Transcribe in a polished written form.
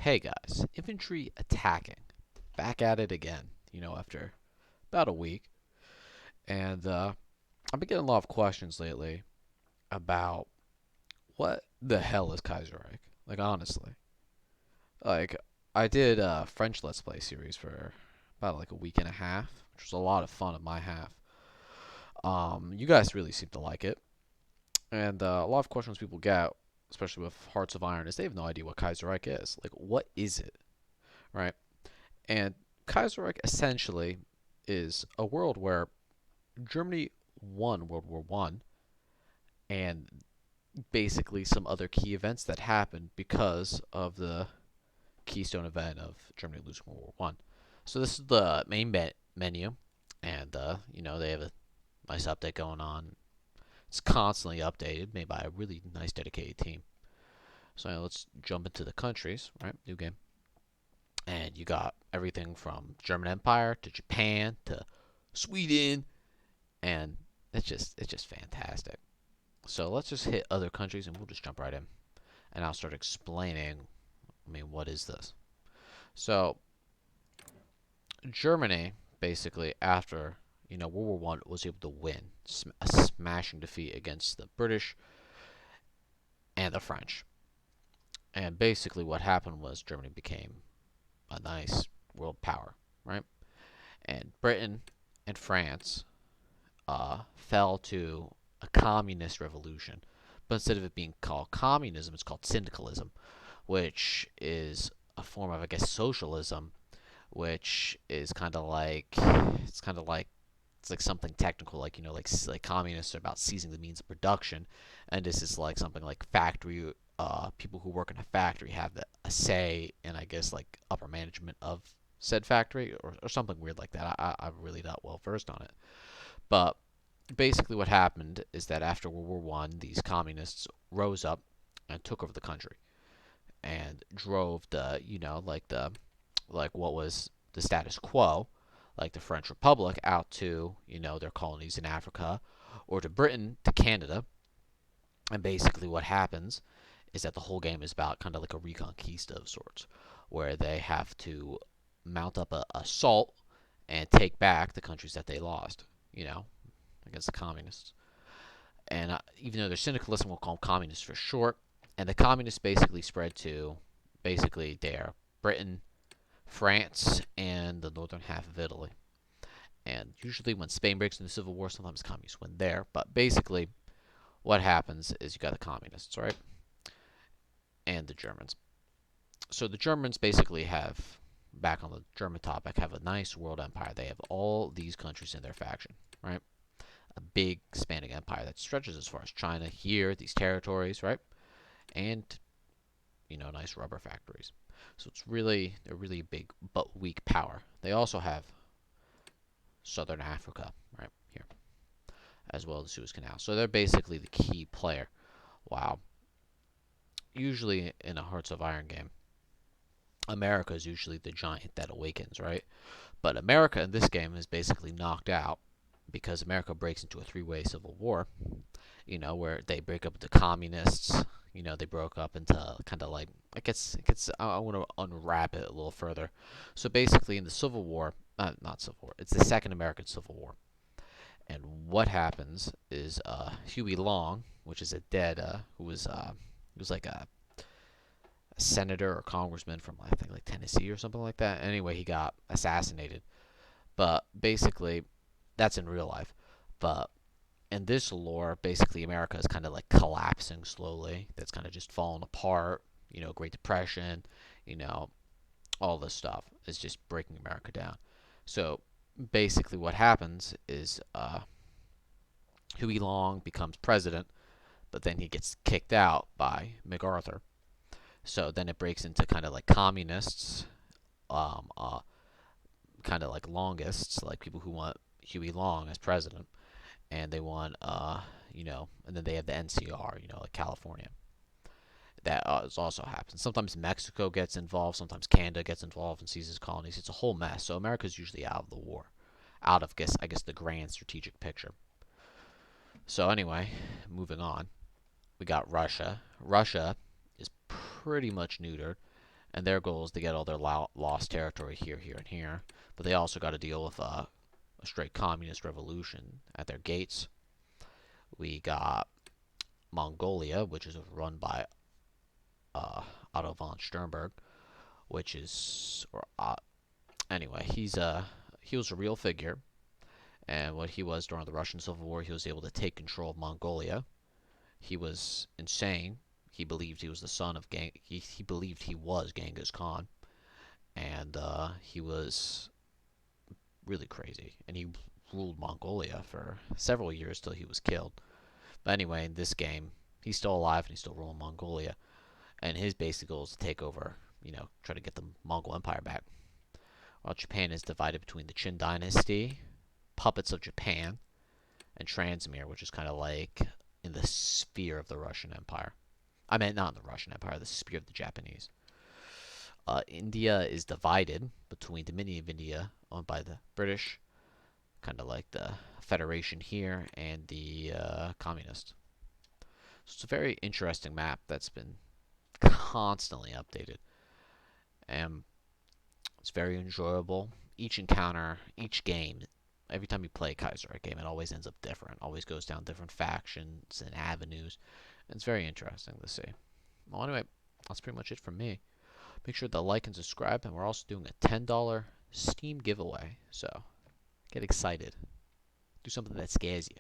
Hey guys, infantry attacking. Back at it again, after about a week. And I've been getting a lot of questions lately about what the hell is Kassiereich? Like, honestly. Like, I did a French Let's Play series for about like a week and a half, which was a lot of fun on my half. You guys really seem to like it. And a lot of questions people get, especially with Hearts of Iron, is they have no idea what Kassiereich is. Like, what is it? Right? And Kassiereich essentially is a world where Germany won World War One, and basically some other key events that happened because of the keystone event of Germany losing World War One. So this is the main menu, and they have a nice update going on. It's constantly updated, made by a really nice dedicated team. So let's jump into the countries, right? New game. And you got everything from German Empire to Japan to Sweden, and it's just fantastic. So let's just hit other countries and we'll just jump right in. And I'll start explaining, what is this? So Germany, basically, after World War One, was able to win a smashing defeat against the British and the French. And basically, what happened was Germany became a nice world power, right? And Britain and France fell to a communist revolution. But instead of it being called communism, it's called syndicalism, which is a form of, I guess, socialism, which is it's like something technical, like like communists are about seizing the means of production, and this is like something like factory. People who work in a factory have a say in, I guess, like upper management of said factory, or something weird like that. I'm really not well versed on it, but basically what happened is that after World War One, these communists rose up and took over the country and drove the like what was the status quo, like the French Republic, out to their colonies in Africa, or to Britain, to Canada. And basically what happens is that the whole game is about kind of like a reconquista of sorts, where they have to mount up a assault and take back the countries that they lost, you know, against the communists. And even though they're syndicalists, we'll call them communists for short. And the communists basically spread to basically their Britain, France, and the northern half of Italy. And usually when Spain breaks into civil war, sometimes communists win there. But basically, what happens is you got the communists, right? And the Germans. So the Germans basically have, back on the German topic, have a nice world empire. They have all these countries in their faction, right? A big spanning empire that stretches as far as China here, these territories, right? And nice rubber factories. So they're really big but weak power. They also have southern Africa, right here, as well as the Suez Canal. So they're basically the key player. Wow. Usually in a Hearts of Iron game, America is usually the giant that awakens, right? But America in this game is basically knocked out because America breaks into a three-way civil war, where they break up into communists. They broke up into kind of like, I want to unwrap it a little further. So basically, in the Civil War, not Civil War, it's the Second American Civil War. And what happens is Huey Long, which is a dead, he was like a senator or congressman from, I think, like Tennessee or something like that. Anyway, he got assassinated. But basically, that's in real life. But in this lore, basically America is kind of like collapsing slowly. That's kind of just falling apart. Great Depression, you know, all this stuff is just breaking America down. So basically, what happens is Huey Long becomes president, but then he gets kicked out by MacArthur. So then it breaks into kind of like communists, um, uh, kind of like longists, like people who want Huey Long as president, and they want and then they have the NCR, like California. That is also happens. Sometimes Mexico gets involved, sometimes Canada gets involved and seizes colonies. It's a whole mess. So America's usually out of the war, out of I guess the grand strategic picture. So anyway, moving on, we got Russia. Russia is pretty much neutered. And their goal is to get all their lost territory here, here, and here. But they also got to deal with a straight communist revolution at their gates. We got Mongolia, which is run by uh, Otto von Sternberg, which is anyway, he was a real figure, and what he was during the Russian Civil War, he was able to take control of Mongolia. He was insane. He believed he was the son of he believed he was Genghis Khan, and he was really crazy. And he ruled Mongolia for several years till he was killed. But anyway, in this game, he's still alive and he's still ruling Mongolia. And his basic goal is to take over, try to get the Mongol Empire back. While Japan is divided between the Qin Dynasty, puppets of Japan, and Transmere, which is kind of like in the sphere of the Russian Empire. I mean, not in the Russian Empire, the sphere of the Japanese. India is divided between Dominion of India, owned by the British, kind of like the Federation here, and the Communist. So it's a very interesting map that's been constantly updated. And it's very enjoyable. Each encounter, each game, every time you play a Kassiereich game, it always ends up different. Always goes down different factions and avenues. And it's very interesting to see. Well, anyway, that's pretty much it from me. Make sure to like and subscribe, and we're also doing a $10 Steam giveaway. So get excited. Do something that scares you.